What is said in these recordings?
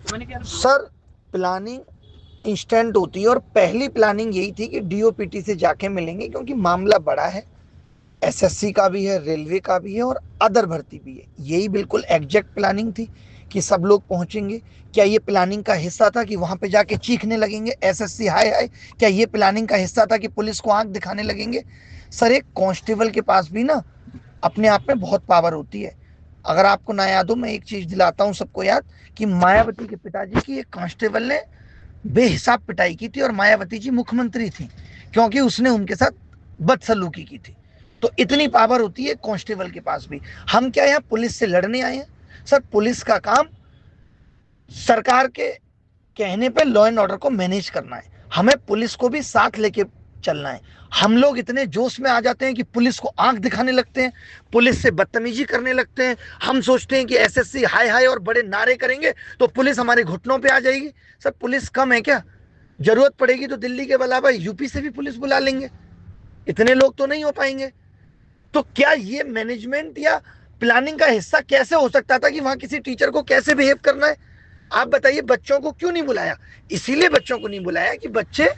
Sir, planning instant होती है और पहली प्लानिंग यही थी कि डीओपीटी से जाके मिलेंगे, क्योंकि मामला बड़ा है। एसएससी का भी है, रेलवे का भी है और अदर भर्ती भी है। यही बिल्कुल एग्जैक्ट प्लानिंग थी कि सब लोग पहुंचेंगे। क्या ये प्लानिंग का हिस्सा था कि वहां पे जाके चीखने लगेंगे एसएससी हाय हाय? क्या ये प्लानिंग का हिस्सा था कि पुलिस को आंख दिखाने लगेंगे? सर, एक कांस्टेबल के पास भी ना अपने आप में बहुत पावर होती है। अगर आपको ना याद हो, मैं एक चीज दिलाता हूँ सबको याद, कि मायावती के पिताजी की एक कांस्टेबल ने बेहिसाब पिटाई की थी और मायावती जी मुख्यमंत्री थी, क्योंकि उसने उनके साथ बदसलूकी की थी। तो इतनी पावर होती है कांस्टेबल के पास भी। हम क्या यहाँ पुलिस से लड़ने आए हैं? सर, पुलिस का काम सरकार के कहने पे लॉ एंड ऑर्डर को मैनेज करना है। हमें पुलिस को भी साथ लेके चलना है। हम लोग इतने जोश में आ जाते हैं कि पुलिस को आंख दिखाने लगते हैं, पुलिस से बदतमीजी करने लगते हैं। हम सोचते हैं कि एसएससी हाय हाय और बड़े नारे करेंगे तो पुलिस हमारे घुटनों पे आ जाएगी। सर, पुलिस कम है क्या? जरूरत पड़ेगी तो दिल्ली के अलावा यूपी से भी पुलिस बुला लेंगे। इतने लोग तो नहीं हो पाएंगे। तो क्या ये मैनेजमेंट या प्लानिंग का हिस्सा कैसे हो सकता था कि वहां किसी टीचर को कैसे बिहेव करना है? आप बताइए, बच्चों को क्यों नहीं बुलाया? इसीलिए बच्चों को नहीं बुलाया कि बच्चे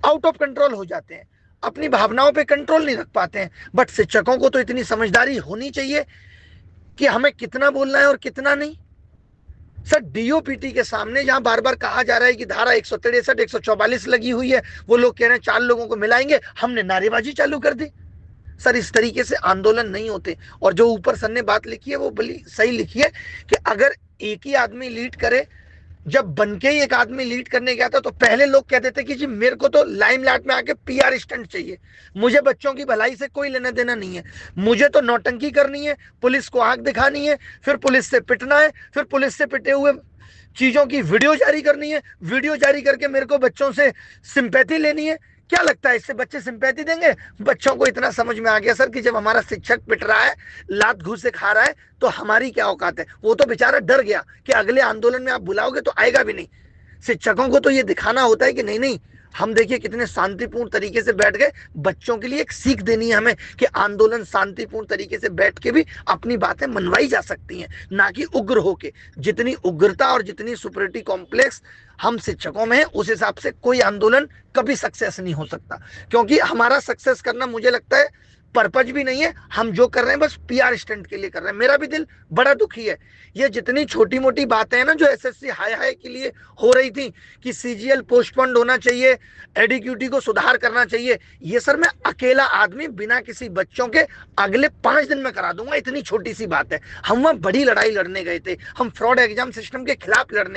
आउट ऑफ कंट्रोल हो जाते हैं, अपनी भावनाओं पे कंट्रोल नहीं रख पाते हैं। बट शिक्षकों को तो इतनी समझदारी होनी चाहिए कि हमें कितना बोलना है और कितना नहीं। सर, डीओपीटी के सामने जहां बार बार कहा जा रहा है कि धारा 163 144 लगी हुई है, वो लोग कह रहे हैं 4 लोगों को मिलाएंगे, हमने नारेबाजी चालू कर दी। सर, इस तरीके से आंदोलन नहीं होते। और जो ऊपर सर ने बात लिखी है वो बड़ी सही लिखी है कि अगर एक ही आदमी लीड करे, जब बन के ही एक आदमी लीड करने गया था तो पहले लोग कहते थे कि जी मेरे को तो लाइमलाइट में आके पीआर स्टंट चाहिए, मुझे बच्चों की भलाई से कोई लेना देना नहीं है, मुझे तो नौटंकी करनी है, पुलिस को आंख दिखानी है, फिर पुलिस से पिटना है, फिर पुलिस से पिटे हुए चीजों की वीडियो जारी करनी है, वीडियो जारी करके मेरे को बच्चों से सिंपैथी लेनी है। क्या लगता है इससे बच्चे सिंपैथी देंगे? बच्चों को इतना समझ में आ गया सर कि जब हमारा शिक्षक पिट रहा है, लात घूस से खा रहा है, तो हमारी क्या औकात है। वो तो बेचारा डर गया कि अगले आंदोलन में आप बुलाओगे तो आएगा भी नहीं। शिक्षकों को तो ये दिखाना होता है कि नहीं नहीं, हम देखिए कितने शांतिपूर्ण तरीके से बैठ गए। बच्चों के लिए एक सीख देनी है हमें कि आंदोलन शांतिपूर्ण तरीके से बैठ के भी अपनी बातें मनवाई जा सकती हैं, ना कि उग्र होके। जितनी उग्रता और जितनी सुपरिटी कॉम्प्लेक्स हम शिक्षकों में है, उस हिसाब से कोई आंदोलन कभी सक्सेस नहीं हो सकता। क्योंकि हमारा सक्सेस करना, मुझे लगता है, पर्पज भी नहीं है। हम जो कर रहे हैं बस पीआर स्टंट के लिए कर रहे हैं। मेरा भी दिल बड़ा दुखी है। ये जितनी छोटी मोटी बातें हैं ना, जो एसएससी हाय हाय के लिए हो रही थी कि सीजीएल पोस्टपोन्ड होना चाहिए, एडीक्यूटी को सुधार करना चाहिए, ये सर मैं अकेला आदमी बिना किसी बच्चों के अगले 5 दिन में करा दूंगा। इतनी छोटी सी बात है। हम वहां बड़ी लड़ाई लड़ने गए थे, हम फ्रॉड एग्जाम सिस्टम के खिलाफ लड़ने